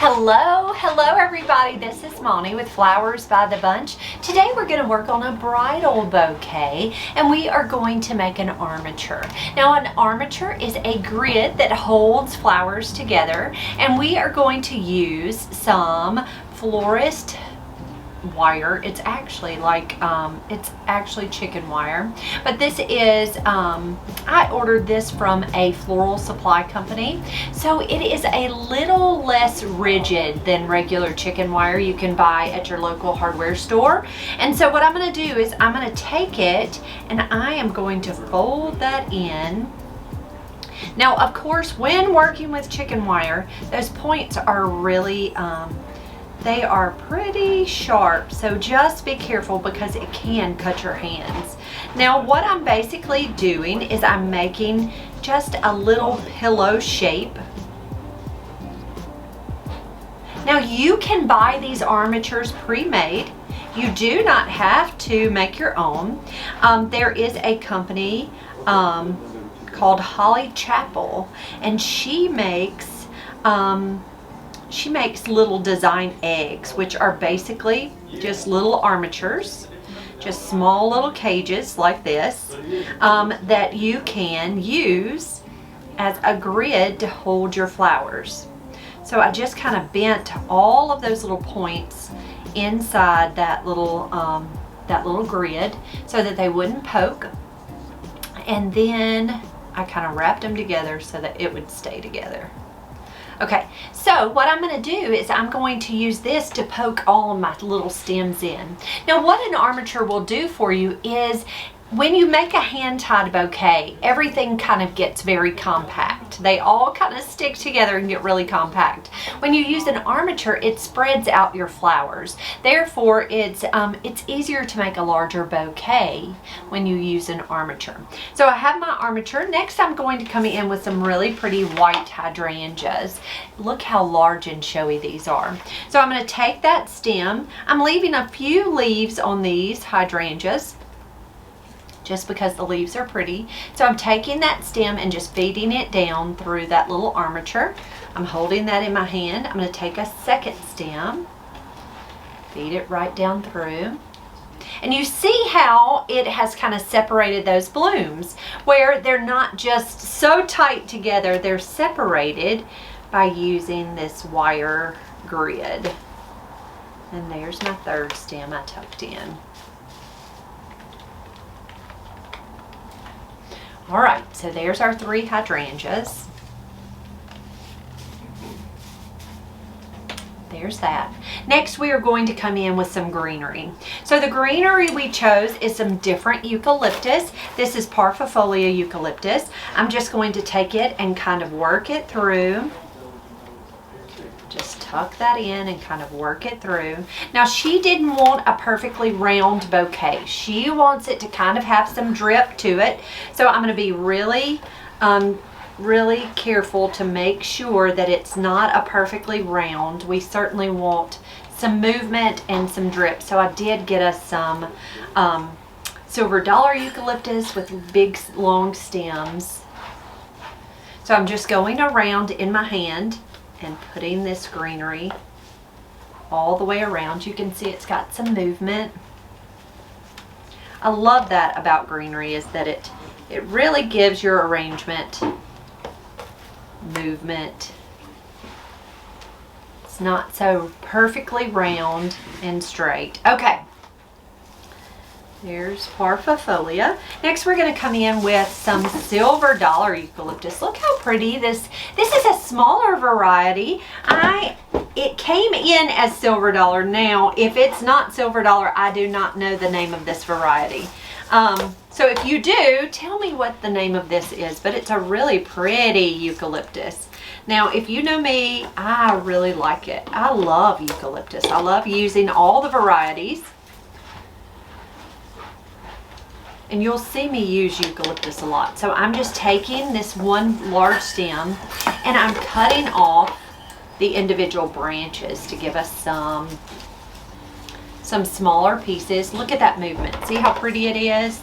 Hello everybody, this is Monty with Flowers by the Bunch. Today we're going to work on a bridal bouquet and we are going to make an armature. Now an armature is a grid that holds flowers together, and we are going to use some florist wire. It's actually it's actually chicken wire, but this is I ordered this from a floral supply company, so it is a little less rigid than regular chicken wire you can buy at your local hardware store. And so what I'm going to do is I'm going to take it and I am going to fold that in. Now of course, when working with chicken wire, those points are really they are pretty sharp, so just be careful because it can cut your hands. Now what I'm basically doing is I'm making just a little pillow shape. Now you can buy these armatures pre-made. You do not have to make your own. There is a company called Holly Chapel, and she makes little design eggs, which are basically just little armatures, just small little cages like this, that you can use as a grid to hold your flowers. So I just kind of bent all of those little points inside that little grid so that they wouldn't poke, and then I kind of wrapped them together so that it would stay together. Okay, so what I'm going to do is I'm going to use this to poke all of my little stems in. Now what an armature will do for you is when you make a hand-tied bouquet, everything kind of gets very compact. They all kind of stick together and get really compact. When you use an armature, it spreads out your flowers. Therefore, it's easier to make a larger bouquet when you use an armature. So I have my armature. Next, I'm going to come in with some really pretty white hydrangeas. Look how large and showy these are. So I'm going to take that stem. I'm leaving a few leaves on these hydrangeas, just because the leaves are pretty. So I'm taking that stem and just feeding it down through that little armature. I'm holding that in my hand. I'm going to take a second stem, feed it right down through. And you see how it has kind of separated those blooms, where they're not just so tight together, they're separated by using this wire grid. And there's my third stem I tucked in. All right, so there's our 3 hydrangeas. There's that. Next, we are going to come in with some greenery. So the greenery we chose is some different eucalyptus. This is parvifolia eucalyptus. I'm just going to take it and kind of work it through. Just tuck that in and kind of work it through. Now she didn't want a perfectly round bouquet. She wants it to kind of have some drip to it. So I'm going to be really careful to make sure that it's not a perfectly round. We certainly want some movement and some drip. So I did get us some silver dollar eucalyptus with big long stems. So I'm just going around in my hand and putting this greenery all the way around. You can see it's got some movement. I love that about greenery, is that it really gives your arrangement movement. It's not so perfectly round and straight. Okay, there's parvifolia. Next we're going to come in with some silver dollar eucalyptus. Look how pretty this is. A smaller variety. It came in as silver dollar. Now if it's not silver dollar, I do not know the name of this variety. So if you do, tell me what the name of this is, but it's a really pretty eucalyptus. Now if you know me, I really like it. I love eucalyptus. I love using all the varieties. And you'll see me use eucalyptus a lot. So I'm just taking this one large stem and I'm cutting off the individual branches to give us some smaller pieces. Look at that movement. See how pretty it is?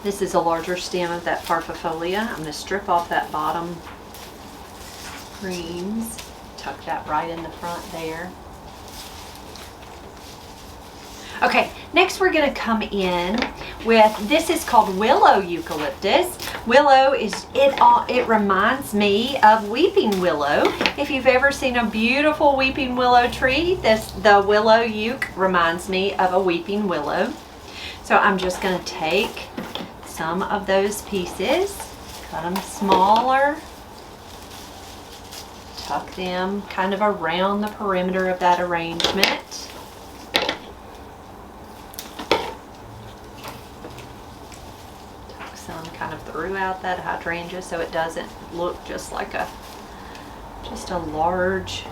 This is a larger stem of that parvifolia. I'm going to strip off that bottom greens, tuck that right in the front there. Okay, next we're going to come in with, this is called willow eucalyptus. Willow it reminds me of weeping willow. If you've ever seen a beautiful weeping willow tree, the willow euc reminds me of a weeping willow. So I'm just going to take some of those pieces, cut them smaller, tuck them kind of around the perimeter of that arrangement. Some kind of throughout that hydrangea so it doesn't look just like a large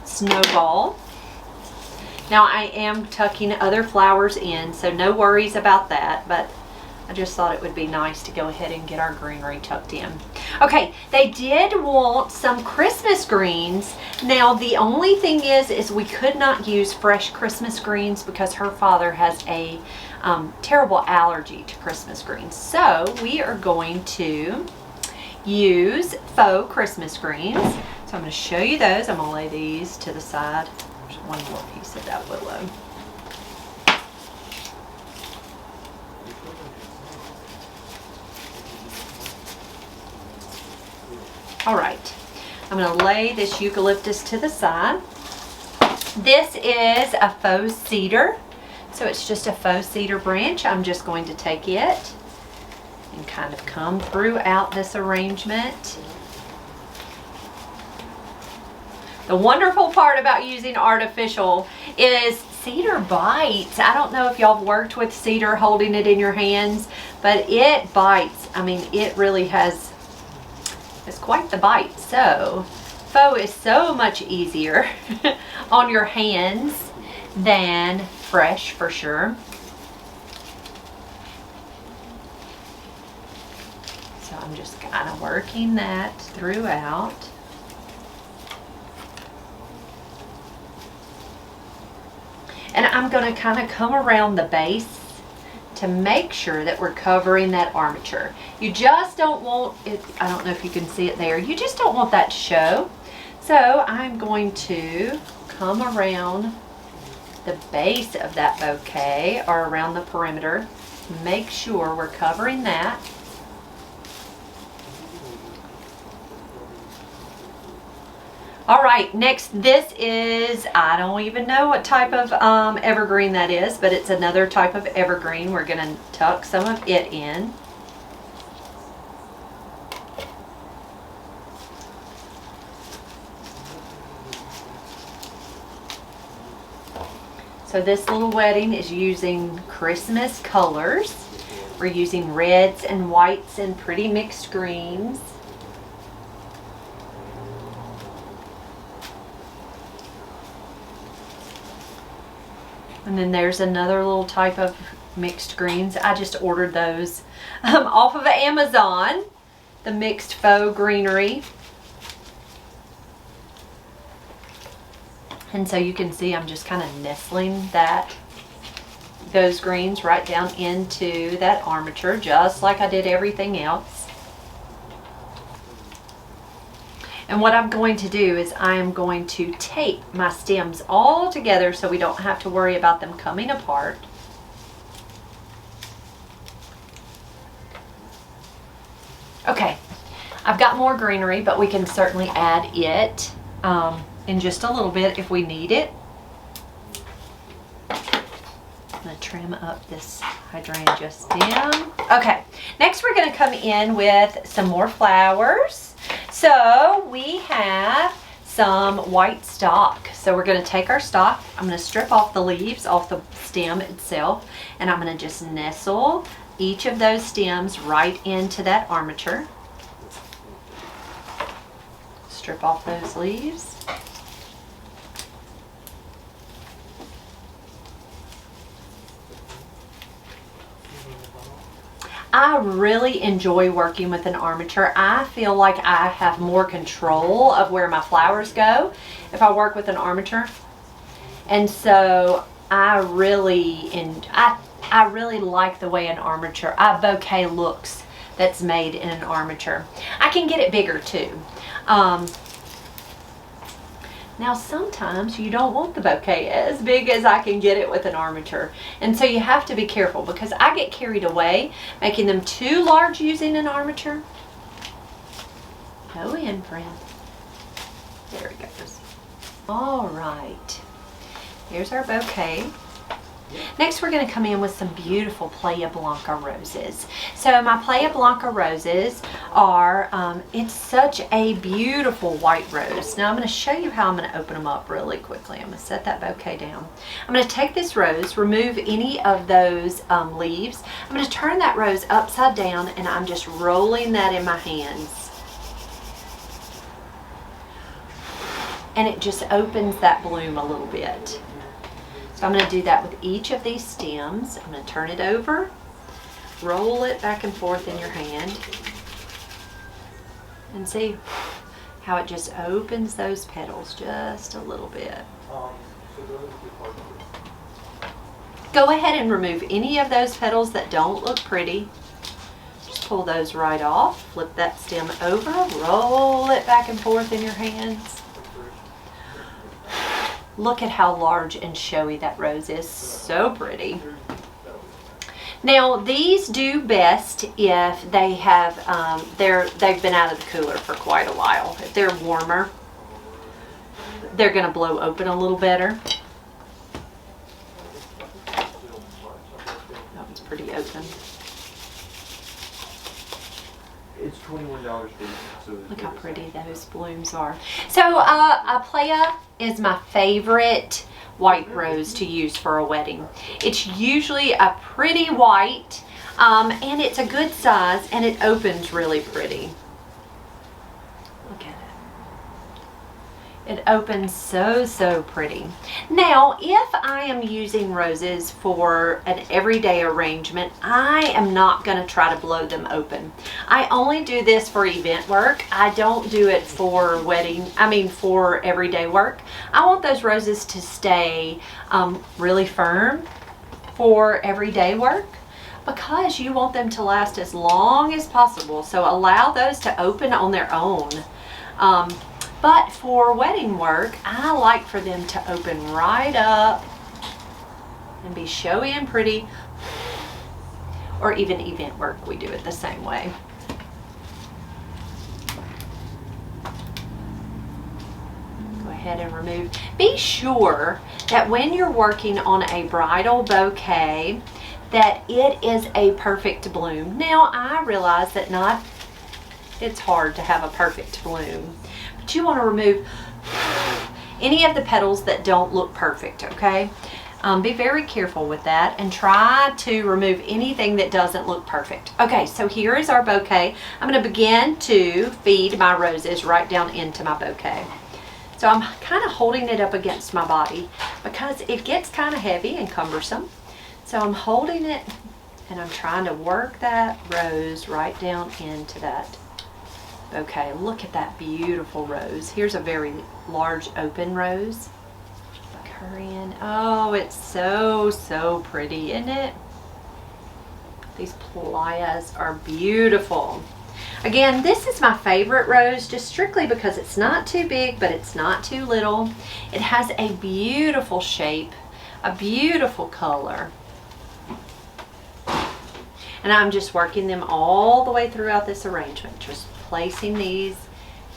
snowball. Now I am tucking other flowers in, so no worries about that, but I just thought it would be nice to go ahead and get our greenery tucked in. Okay, they did want some Christmas greens. Now the only thing is we could not use fresh Christmas greens because her father has a terrible allergy to Christmas greens. So we are going to use faux Christmas greens. So I'm going to show you those. I'm going to lay these to the side. There's one more piece of that willow. All right, I'm going to lay this eucalyptus to the side. This is a faux cedar. So it's just a faux cedar branch. I'm just going to take it and kind of come throughout this arrangement. The wonderful part about using artificial is cedar bites. I don't know if y'all have worked with cedar holding it in your hands, but it bites. I mean, it really has, it's quite the bite. So faux is so much easier on your hands than fresh, for sure. So I'm just kind of working that throughout. And I'm going to kind of come around the base to make sure that we're covering that armature. You just don't want it, I don't know if you can see it there, you just don't want that to show. So I'm going to come around the base of that bouquet or around the perimeter. Make sure we're covering that. All right, next, this is, I don't even know what type of evergreen that is, but it's another type of evergreen. We're going to tuck some of it in. So this little wedding is using Christmas colors. We're using reds and whites and pretty mixed greens. And then there's another little type of mixed greens. I just ordered those off of Amazon, the mixed faux greenery. And so you can see I'm just kind of nestling those greens right down into that armature, just like I did everything else. And what I'm going to do is I am going to tape my stems all together so we don't have to worry about them coming apart. Okay, I've got more greenery, but we can certainly add it in just a little bit if we need it. I'm going to trim up this hydrangea stem. Okay, next we're going to come in with some more flowers. So we have some white stock. So we're going to take our stock. I'm going to strip off the leaves off the stem itself, and I'm going to just nestle each of those stems right into that armature. Strip off those leaves. I really enjoy working with an armature. I feel like I have more control of where my flowers go if I work with an armature. And so I I really like the way a bouquet looks that's made in an armature. I can get it bigger too. Now sometimes you don't want the bouquet as big as I can get it with an armature. And so you have to be careful, because I get carried away making them too large using an armature. Go in, friend. There it goes. All right. Here's our bouquet. Next, we're going to come in with some beautiful Playa Blanca roses. So my Playa Blanca roses are, it's such a beautiful white rose. Now I'm going to show you how I'm going to open them up really quickly. I'm going to set that bouquet down. I'm going to take this rose, remove any of those leaves. I'm going to turn that rose upside down, and I'm just rolling that in my hands. And it just opens that bloom a little bit. So I'm going to do that with each of these stems. I'm going to turn it over, roll it back and forth in your hand, and see how it just opens those petals just a little bit. Go ahead and remove any of those petals that don't look pretty. Just pull those right off, flip that stem over, roll it back and forth in your hands. Look at how large and showy that rose is. So pretty. Now these do best if they have they've been out of the cooler for quite a while. If they're warmer, they're going to blow open a little better. That one's pretty open. It's $21 for so look how pretty those blooms are. So a Playa is my favorite white rose to use for a wedding. It's usually a pretty white, and it's a good size, and it opens really pretty. Look at it. It opens so pretty. Now, if I am using roses for an everyday arrangement, I am not going to try to blow them open. I only do this for event work. I don't do it for for everyday work. I want those roses to stay really firm for everyday work, because you want them to last as long as possible. So allow those to open on their own. But for wedding work, I like for them to open right up and be showy and pretty. Or even event work, we do it the same way. Go ahead and remove. Be sure that when you're working on a bridal bouquet, that it is a perfect bloom. Now, I realize that it's hard to have a perfect bloom. But you want to remove any of the petals that don't look perfect, okay? Be very careful with that, and try to remove anything that doesn't look perfect. Okay, so here is our bouquet. I'm going to begin to feed my roses right down into my bouquet. So I'm kind of holding it up against my body because it gets kind of heavy and cumbersome. So I'm holding it and I'm trying to work that rose right down into that bouquet. Look at that beautiful rose. Here's a very large open rose. Look her in. Oh, it's so pretty, isn't it? These playas are beautiful. Again, this is my favorite rose, just strictly because it's not too big, but it's not too little. It has a beautiful shape, a beautiful color. And I'm just working them all the way throughout this arrangement, just placing these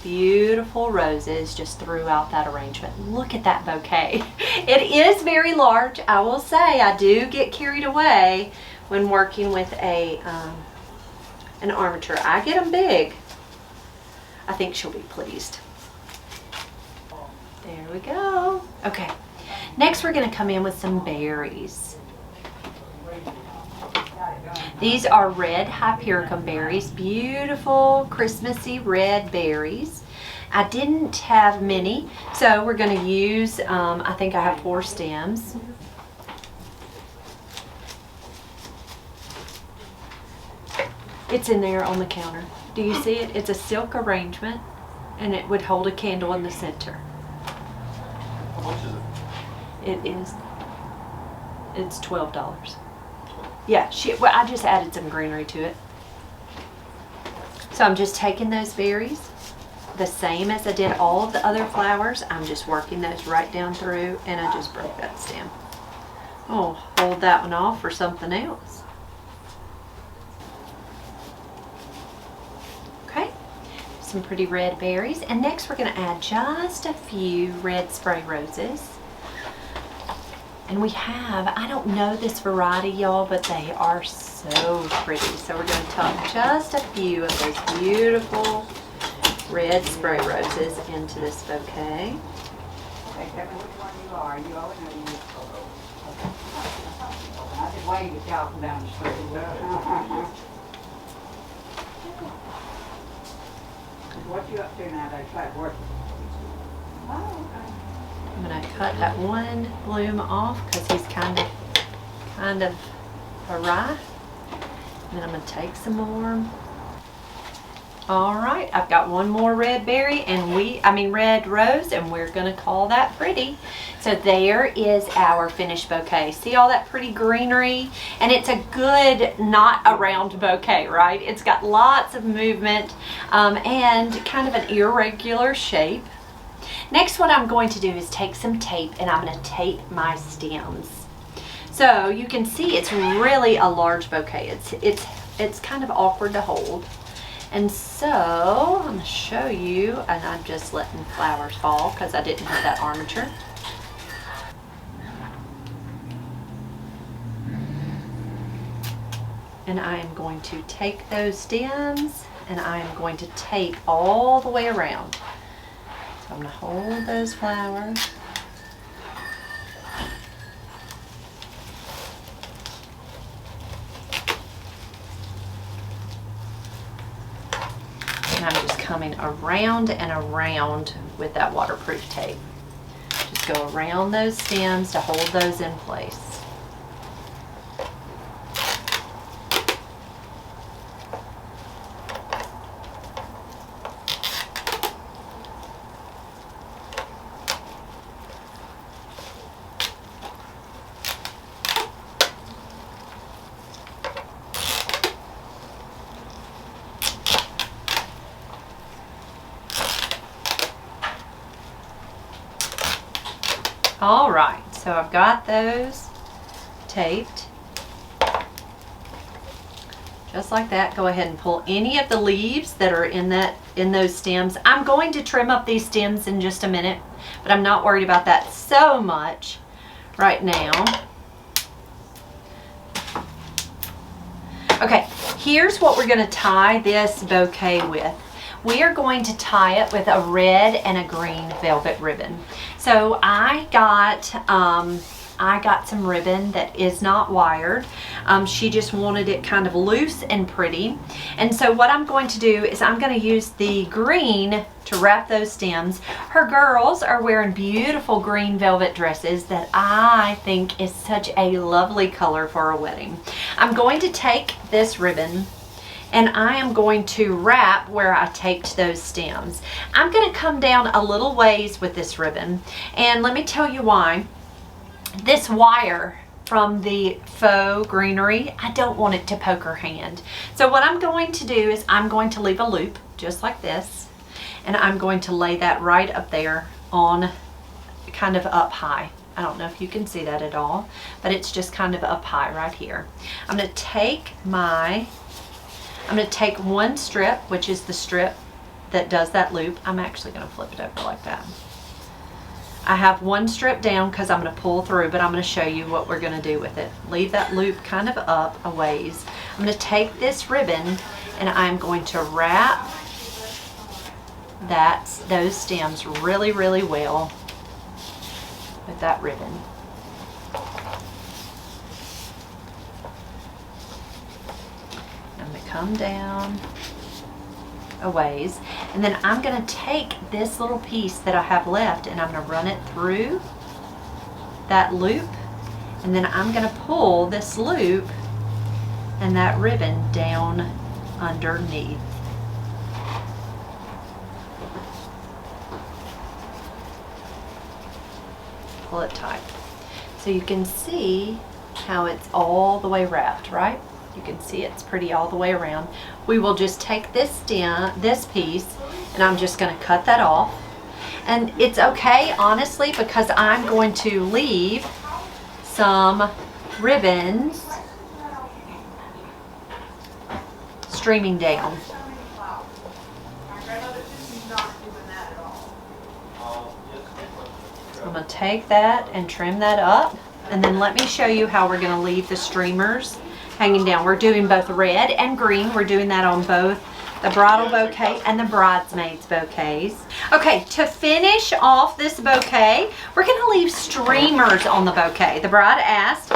beautiful roses just throughout that arrangement. Look at that bouquet. It is very large, I will say. I do get carried away when working with an armature. I get them big. I think she'll be pleased. There we go. Okay, next we're going to come in with some berries. These are red hypericum berries, beautiful Christmassy red berries. I didn't have many, so we're going to use, I think I have 4 stems. It's in there on the counter. Do you see it? It's a silk arrangement, and it would hold a candle in the center. How much is it? It's $12. Yeah, well, I just added some greenery to it. So I'm just taking those berries, the same as I did all of the other flowers. I'm just working those right down through, and I just broke that stem. Oh, hold that one off for something else. Okay, some pretty red berries. And next we're gonna add just a few red spray roses. And we have, I don't know this variety, y'all, but they are so pretty. So we're going to tuck just a few of those beautiful red spray roses into this bouquet. Okay, tell me which one you are. You always know you use photo. Okay. I just waved at y'all from down the street. What you up to nowadays? Like working? Oh, okay. I'm going to cut that one bloom off because he's kind of awry. And then I'm going to take some more. All right, I've got one more red berry and red rose, and we're going to call that pretty. So there is our finished bouquet. See all that pretty greenery? And it's a good, not a round bouquet, right? It's got lots of movement and kind of an irregular shape. Next, what I'm going to do is take some tape, and I'm going to tape my stems. So you can see it's really a large bouquet. It's kind of awkward to hold. And so I'm going to show you, and I'm just letting flowers fall because I didn't have that armature. And I am going to take those stems, and I am going to tape all the way around. I'm going to hold those flowers. And I'm just coming around and around with that waterproof tape. Just go around those stems to hold those in place. All right, so I've got those taped. Just like that. Go ahead and pull any of the leaves that are in those stems. I'm going to trim up these stems in just a minute, but I'm not worried about that so much right now. Okay, here's what we're going to tie this bouquet with. We are going to tie it with a red and a green velvet ribbon. So I got some ribbon that is not wired. She just wanted it kind of loose and pretty. And so what I'm going to do is I'm going to use the green to wrap those stems. Her girls are wearing beautiful green velvet dresses that I think is such a lovely color for a wedding. I'm going to take this ribbon and I am going to wrap where I taped those stems. I'm going to come down a little ways with this ribbon, and let me tell you why. This wire from the faux greenery, I don't want it to poke her hand. So what I'm going to do is I'm going to leave a loop just like this, and I'm going to lay that right up there on kind of up high. I don't know if you can see that at all, but it's just kind of up high right here. I'm going to take one strip, which is the strip that does that loop. I'm actually going to flip it over like that. I have one strip down because I'm going to pull through, but I'm going to show you what we're going to do with it. Leave that loop kind of up a ways. I'm going to take this ribbon and I'm going to wrap those stems really, really well with that ribbon. I'm going to come down a ways, and then I'm going to take this little piece that I have left and I'm going to run it through that loop, and then I'm going to pull this loop and that ribbon down underneath. Pull it tight so you can see how it's all the way wrapped, right? You can see it's pretty all the way around. We will just take this piece, and I'm just going to cut that off. And it's okay, honestly, because I'm going to leave some ribbons streaming down. So I'm going to take that and trim that up, and then let me show you how we're going to leave the streamers hanging down. We're doing both red and green. We're doing that on both the bridal bouquet and the bridesmaids bouquets. Okay, to finish off this bouquet, we're going to leave streamers on the bouquet. The bride asked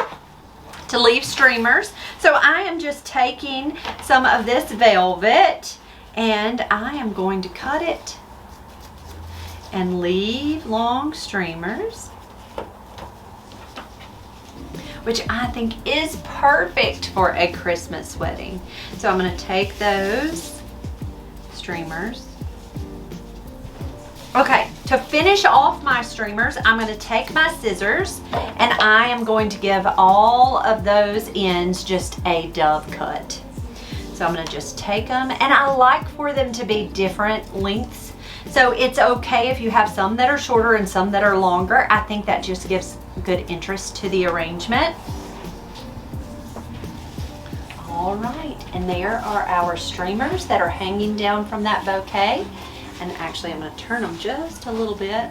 to leave streamers, so I am just taking some of this velvet and I am going to cut it and leave long streamers, which I think is perfect for a Christmas wedding. So I'm going to take those streamers. Okay, to finish off my streamers, I'm going to take my scissors and I am going to give all of those ends just a dove cut. So I'm going to just take them, and I like for them to be different lengths. So it's okay if you have some that are shorter and some that are longer. I think that just gives good interest to the arrangement. All right, and there are our streamers that are hanging down from that bouquet. And actually, I'm going to turn them just a little bit.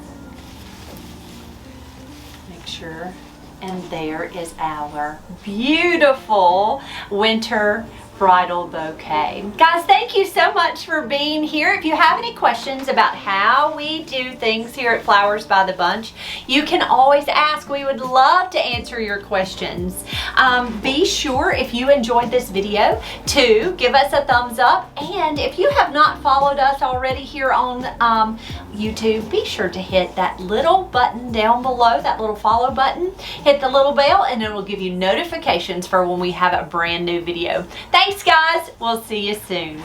Make sure. And there is our beautiful winter bridal bouquet. Guys, thank you so much for being here. If you have any questions about how we do things here at Flowers by the Bunch, you can always ask. We would love to answer your questions. Be sure, if you enjoyed this video, to give us a thumbs up. And if you have not followed us already here on YouTube, be sure to hit that little button down below, that little follow button. Hit the little bell and it will give you notifications for when we have a brand new video. Thanks, guys. We'll see you soon.